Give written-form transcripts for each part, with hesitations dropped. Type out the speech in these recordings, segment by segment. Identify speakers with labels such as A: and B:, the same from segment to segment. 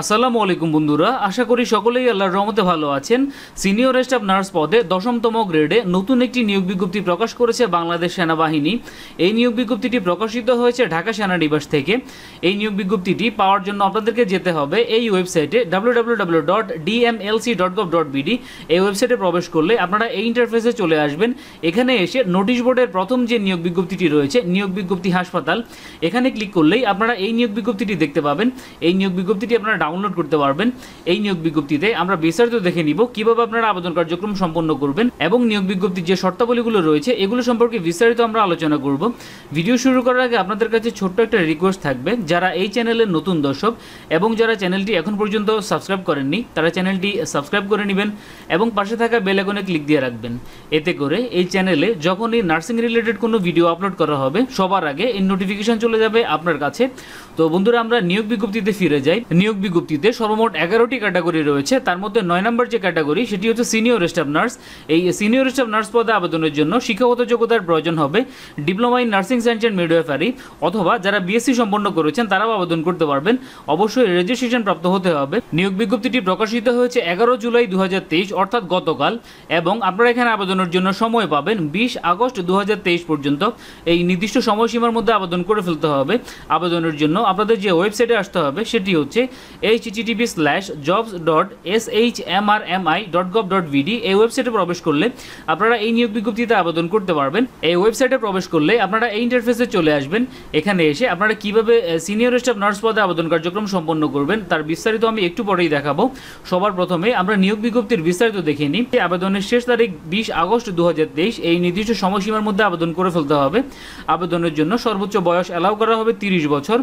A: আসসালামু আলাইকুম বন্ধুরা, আশা করি সকলেই আল্লাহর রহমতে ভালো আছেন। সিনিয়র স্টাফ নার্স পদে 10তম গ্রেডে নতুন একটি নিয়োগ বিজ্ঞপ্তি প্রকাশ করেছে বাংলাদেশ সেনাবাহিনী। এই নিয়োগ বিজ্ঞপ্তিটি প্রকাশিত হয়েছে ঢাকা সেনানিবাস থেকে। এই নিয়োগ বিজ্ঞপ্তিটি পাওয়ার জন্য আপনাদেরকে যেতে হবে এই ওয়েবসাইটে www.dmlc.gov.bd। এই ওয়েবসাইটে প্রবেশ করলে আপনারা এই ইন্টারফেসে চলে আসবেন। এখানে এসে নোটিশ বোর্ডের প্রথম যে নিয়োগ বিজ্ঞপ্তিটি রয়েছে, নিয়োগ বিজ্ঞপ্তি হাসপাতাল, এখানে ক্লিক করলেই আপনারা এই নিয়োগ বিজ্ঞপ্তিটি দেখতে পাবেন। এই নিয়োগ বিজ্ঞপ্তিটি আপনারা ডাউনলোড করতে পারবেন। এই নিয়োগ বিজ্ঞপ্তিতে আমরা বিস্তারিত দেখে নিব কিভাবে আপনারা আবেদন কার্যক্রম সম্পন্ন করবেন এবং নিয়োগ বিজ্ঞপ্তির যে শর্তাবলীগুলো রয়েছে এগুলো সম্পর্কে বিস্তারিত আমরা আলোচনা করব। ভিডিও শুরু করার আগে আপনাদের কাছে ছোট্ট একটা রিকোয়েস্ট থাকবে, যারা এই চ্যানেলের নতুন দর্শক এবং যারা চ্যানেলটি এখন পর্যন্ত সাবস্ক্রাইব করেননি তারা চ্যানেলটি সাবস্ক্রাইব করে নেবেন এবং পাশে থাকা বেল আইকনে ক্লিক দিয়ে রাখবেন। এতে করে এই চ্যানেলে যখনই নার্সিং রিলেটেড কোনো ভিডিও আপলোড করা হবে সবার আগে এই নোটিফিকেশন চলে যাবে আপনার কাছে। তো বন্ধুরা, আমরা নিয়োগ বিজ্ঞপ্তিতে ফিরে যাই। নিয়োগ বিজ্ঞপ্তিতে সর্বমোট 11টি ক্যাটাগরি রয়েছে। তার মধ্যে 9 নম্বর যে ক্যাটাগরি সেটি হচ্ছে সিনিয়র স্টাফ নার্স। এই সিনিয়র স্টাফ নার্স পদে আবেদনের জন্য শিক্ষাগত যোগ্যতার প্রয়োজন হবে diploma in nursing science and midwifery, অথবা যারা বিএসসি সম্পন্ন করেছেন তারাও আবেদন করতে পারবেন। অবশ্যই রেজিস্ট্রেশন প্রাপ্ত হতে হবে। নিয়োগ বিজ্ঞপ্তিটি প্রকাশিত হয়েছে 11 জুলাই 2023 অর্থাৎ গতকাল, এবং আপনারা এখানে আবেদনের জন্য সময় পাবেন 20 আগস্ট 2023 পর্যন্ত। এই নির্দিষ্ট সময়সীমার মধ্যে আবেদন করে ফেলতে হবে। আবেদনের জন্য আপনাদের যে ওয়েবসাইটে আসতে হবে সেটি হচ্ছে http:/jobs.shmrmi.gov.bd। এই ওয়েবসাইটে প্রবেশ করলে আপনারা এই নিয়োগ বিজ্ঞপ্তিতে আবেদন করতে পারবেন। এই ওয়েবসাইটে প্রবেশ করলে আপনারা এই ইন্টারফেসে চলে আসবেন। এখানে এসে আপনারা কিভাবে সিনিয়র স্টাফ নার্স পদে আবেদন কার্যক্রম সম্পন্ন করবেন তার বিস্তারিত আমি একটু পরেই দেখাবো। সবার প্রথমে আমরা নিয়োগ বিজ্ঞপ্তির বিস্তারিত দেখে নিই। আবেদনের শেষ তারিখ 20 আগস্ট 2023। এই নির্দিষ্ট সময়সীমার মধ্যে আবেদন করে ফেলতে হবে। আবেদনের জন্য সর্বোচ্চ বয়স অ্যালাউ করা হবে 30 বছর।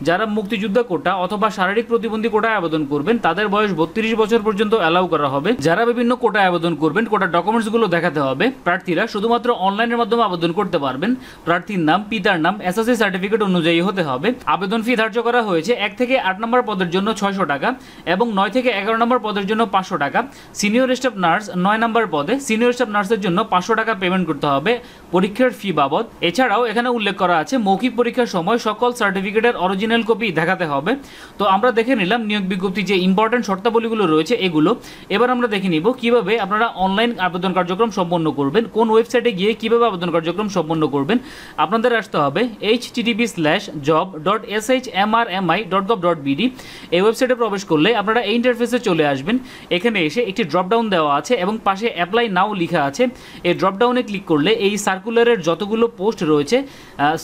A: যারা মুক্তিযোদ্ধা কোটা অথবা শারীরিক প্রতিবন্ধী কোটায় আবেদন করবেন তাদের বয়স 32 বছর পর্যন্ত অ্যালাউ করা হবে। যারা বিভিন্ন কোটায় আবেদন করবেন কোটার ডকুমেন্টসগুলো দেখাতে হবে। প্রার্থীরা শুধুমাত্র অনলাইনের মাধ্যমে আবেদন করতে পারবেন। প্রার্থীর নাম, পিতার নাম এসএসসি সার্টিফিকেট অনুযায়ী হতে হবে। আবেদন ফি ধার্য করা হয়েছে 1 থেকে 8 নম্বর পদের জন্য 600 টাকা এবং 9 থেকে 11 নম্বর পদের জন্য 500 টাকা। সিনিয়র স্টাফ নার্স 9 নম্বর পদে সিনিয়র স্টাফ নার্সের জন্য 500 টাকা পেমেন্ট করতে হবে পরীক্ষার ফি বাবদ। এছাড়াও এখানে উল্লেখ করা আছে মৌখিক পরীক্ষার সময় সকল সার্টিফিকেটের অরিজিনাল কপি দেখাতে হবে। তো আমরা দেখে নিলাম নিয়োগ বিজ্ঞপ্তি যে ইম্পর্টেন্ট শর্তাবলীগুলো রয়েছে এগুলো। এবার আমরা দেখে নিব কিভাবে আপনারা অনলাইন আবেদন কার্যক্রম সম্পন্ন করবেন, কোন ওয়েবসাইটে গিয়ে কিভাবে আবেদন কার্যক্রম সম্পন্ন করবেন। আপনাদের আসতে হবে http:/job.shmrmi.gov.bd। এই ওয়েবসাইটে প্রবেশ করলে আপনারা এই ইন্টারফেসে চলে আসবেন। এখানে এসে একটি ড্রপডাউন দেওয়া আছে এবং পাশে অ্যাপ্লাই নাও লেখা আছে। এই ড্রপডাউনে ক্লিক করলে এই সার্কুলারের যতগুলো পোস্ট রয়েছে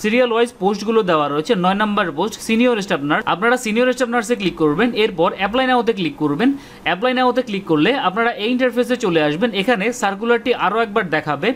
A: সিরিয়াল ওয়াইজ পোস্টগুলো দেওয়া রয়েছে। 9 নম্বর পোস্ট সিনিয়র স্টাফ নার্স। আপনারা সিনিয়র স্টাফ নার্সে ক্লিক করবেন, এরপর অ্যাপ্লাই নাওতে ক্লিক করবেন। অ্যাপ্লাই নাওতে ক্লিক করলে আপনারা এই ইন্টারফেসে চলে আসবেন। এখানে সার্কুলারটি আরও একবার দেখাবে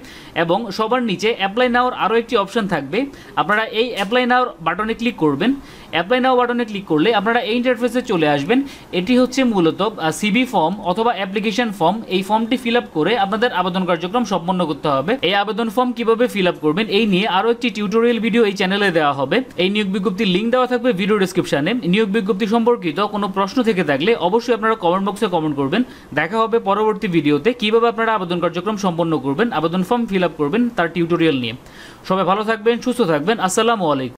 A: এবং সবার নিচে অ্যাপ্লাই নাওর আরও একটি অপশন থাকবে। আপনারা এই অ্যাপ্লাই নাওর বাটনে ক্লিক করবেন। অ্যাপ্লাই নাও বাটনে ক্লিক করলে আপনারা এই ইন্টারফেসে চলে আসবেন। এটি হচ্ছে মূলত সিবি ফর্ম অথবা অ্যাপ্লিকেশন ফর্ম। এই ফর্মটি ফিল আপ করে আপনাদের আবেদন কার্যক্রম সম্পন্ন করতে হবে। এই আবেদন ফর্ম কিভাবে ফিল আপ করবেন এই নিয়ে আরও একটি টিউটোরিয়াল ভিডিও এই চ্যানেলে দেওয়া হবে। এই নিয়োগ বিজ্ঞপ্তির লিঙ্ক দেওয়া থাকবে ভিডিও ডেসক্রিপশনে। নিয়োগ বিজ্ঞপ্তি সম্পর্কিত কোনো প্রশ্ন থেকে থাকলে অবশ্যই আপনারা কমেন্ট বক্সে কমেন্ট করবেন। দেখা হবে পরবর্তী ভিডিওতে কিভাবে আপনারা আবেদন কার্যক্রম সম্পন্ন করবেন, আবেদন ফর্ম ফিল আপ করবেন তার টিউটোরিয়াল নিয়ে। সবাই ভালো থাকবেন, সুস্থ থাকবেন। আসসালামু আলাইকুম।